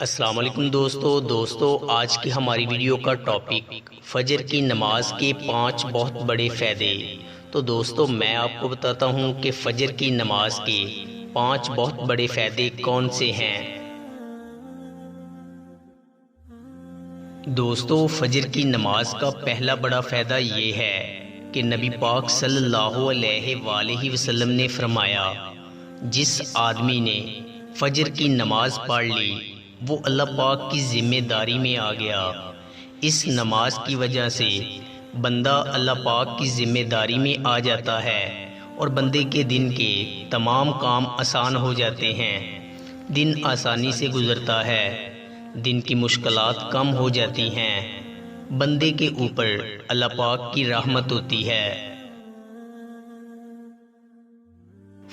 السلام علیکم دوستو آج کی ہماری ویڈیو کا ٹاپک فجر کی نماز کے 5 بہت بڑے فائدے۔ تو دوستو میں آپ کو بتاتا ہوں کہ فجر کی نماز کے 5 بہت بڑے فائدے کون سے ہیں۔ دوستو فجر کی نماز کا پہلا بڑا فائدہ یہ ہے کہ نبی پاک صلی اللہ علیہ وآلہ وسلم نے فرمایا، جس آدمی نے فجر کی نماز پڑھ لی وہ اللہ پاک کی ذمہ داری میں آ گیا۔ اس نماز کی وجہ سے بندہ اللہ پاک کی ذمہ داری میں آ جاتا ہے اور بندے کے دن کے تمام کام آسان ہو جاتے ہیں، دن آسانی سے گزرتا ہے، دن کی مشکلات کم ہو جاتی ہیں، بندے کے اوپر اللہ پاک کی رحمت ہوتی ہے۔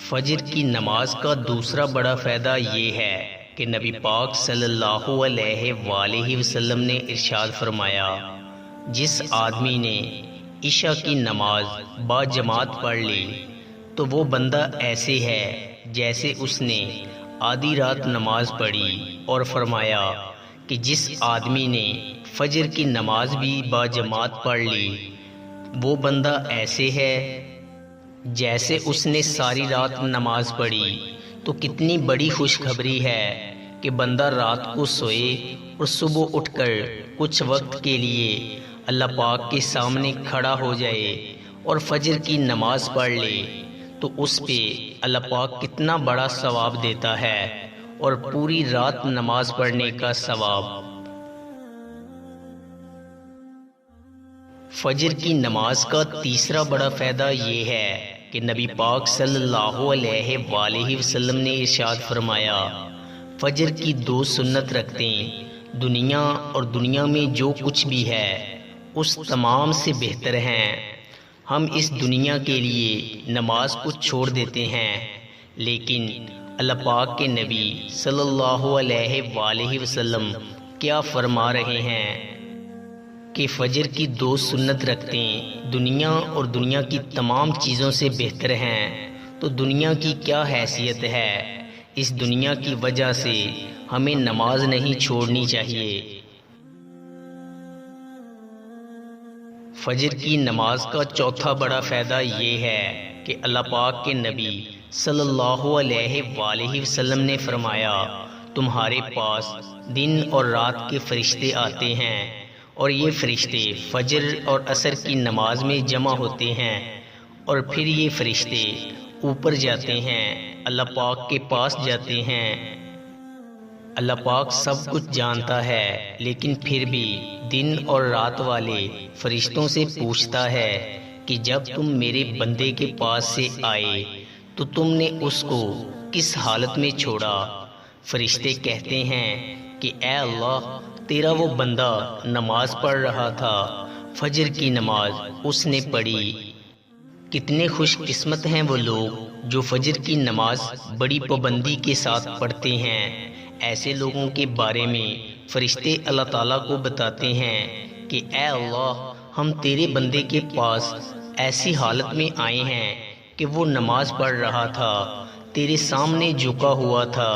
فجر کی نماز کا دوسرا بڑا فائدہ یہ ہے کہ نبی پاک صلی اللہ علیہ وآلہ وسلم نے ارشاد فرمایا، جس آدمی نے عشاء کی نماز با جماعت پڑھ لی تو وہ بندہ ایسے ہے جیسے اس نے آدھی رات نماز پڑھی، اور فرمایا کہ جس آدمی نے فجر کی نماز بھی با جماعت پڑھ لی وہ بندہ ایسے ہے جیسے اس نے ساری رات نماز پڑھی۔ تو کتنی بڑی خوشخبری ہے کہ بندہ رات کو سوئے اور صبح اٹھ کر کچھ وقت کے لیے اللہ پاک کے سامنے کھڑا ہو جائے اور فجر کی نماز پڑھ لے تو اس پہ اللہ پاک کتنا بڑا ثواب دیتا ہے، اور پوری رات نماز پڑھنے کا ثواب۔ فجر کی نماز کا تیسرا بڑا فائدہ یہ ہے کہ نبی پاک صلی اللہ علیہ وآلہ وسلم نے ارشاد فرمایا، فجر کی 2 سنت رکھتیں دنیا اور دنیا میں جو کچھ بھی ہے اس تمام سے بہتر ہیں۔ ہم اس دنیا کے لیے نماز کو چھوڑ دیتے ہیں، لیکن اللہ پاک کے نبی صلی اللہ علیہ وآلہ وسلم کیا فرما رہے ہیں کہ فجر کی 2 سنت رکھتیں دنیا اور دنیا کی تمام چیزوں سے بہتر ہیں۔ تو دنیا کی کیا حیثیت ہے، اس دنیا کی وجہ سے ہمیں نماز نہیں چھوڑنی چاہیے۔ فجر کی نماز کا چوتھا بڑا فائدہ یہ ہے کہ اللہ پاک کے نبی صلی اللہ علیہ وآلہ وسلم نے فرمایا، تمہارے پاس دن اور رات کے فرشتے آتے ہیں اور یہ فرشتے فجر اور عصر کی نماز میں جمع ہوتے ہیں، اور پھر یہ فرشتے اوپر جاتے ہیں، اللہ پاک کے پاس جاتے ہیں۔ اللہ پاک سب کچھ جانتا ہے، لیکن پھر بھی دن اور رات والے فرشتوں سے پوچھتا ہے کہ جب تم میرے بندے کے پاس سے آئے تو تم نے اس کو کس حالت میں چھوڑا؟ فرشتے کہتے ہیں کہ اے اللہ، تیرا وہ بندہ نماز پڑھ رہا تھا، فجر کی نماز اس نے پڑھی۔ کتنے خوش قسمت ہیں وہ لوگ جو فجر کی نماز بڑی پابندی کے ساتھ پڑھتے ہیں۔ ایسے لوگوں کے بارے میں فرشتے اللہ تعالیٰ کو بتاتے ہیں کہ اے اللہ، ہم تیرے بندے کے پاس ایسی حالت میں آئے ہیں کہ وہ نماز پڑھ رہا تھا، تیرے سامنے جھکا ہوا تھا۔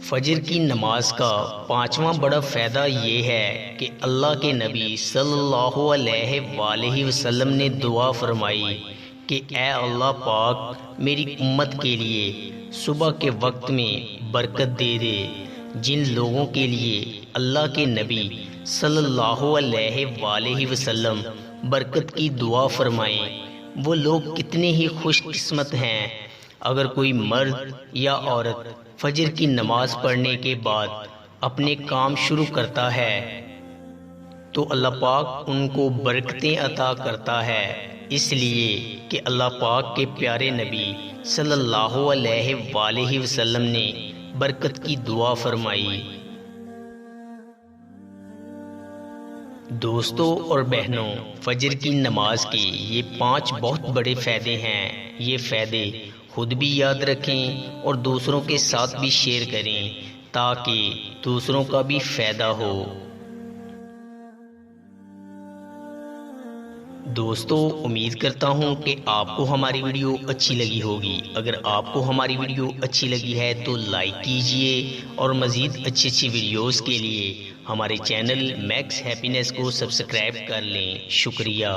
فجر کی نماز کا 5واں بڑا فائدہ یہ ہے کہ اللہ کے نبی صلی اللہ علیہ وآلہ وسلم نے دعا فرمائی کہ اے اللہ پاک، میری امت کے لیے صبح کے وقت میں برکت دے دے۔ جن لوگوں کے لیے اللہ کے نبی صلی اللہ علیہ وآلہ وسلم برکت کی دعا فرمائیں وہ لوگ کتنے ہی خوش قسمت ہیں۔ اگر کوئی مرد یا عورت فجر کی نماز پڑھنے کے بعد اپنے کام شروع کرتا ہے تو اللہ پاک ان کو برکتیں عطا کرتا ہے، اس لیے کہ اللہ پاک کے پیارے نبی صلی اللہ علیہ وآلہ وسلم نے برکت کی دعا فرمائی۔ دوستو اور بہنوں، فجر کی نماز کے یہ 5 بہت بڑے فائدے ہیں۔ یہ فائدے خود بھی یاد رکھیں اور دوسروں کے ساتھ بھی شیئر کریں تاکہ دوسروں کا بھی فائدہ ہو۔ دوستو امید کرتا ہوں کہ آپ کو ہماری ویڈیو اچھی لگی ہوگی۔ اگر آپ کو ہماری ویڈیو اچھی لگی ہے تو لائک کیجئے اور مزید اچھی ویڈیوز کے لیے ہمارے چینل میکس ہیپینس کو سبسکرائب کر لیں۔ شکریہ۔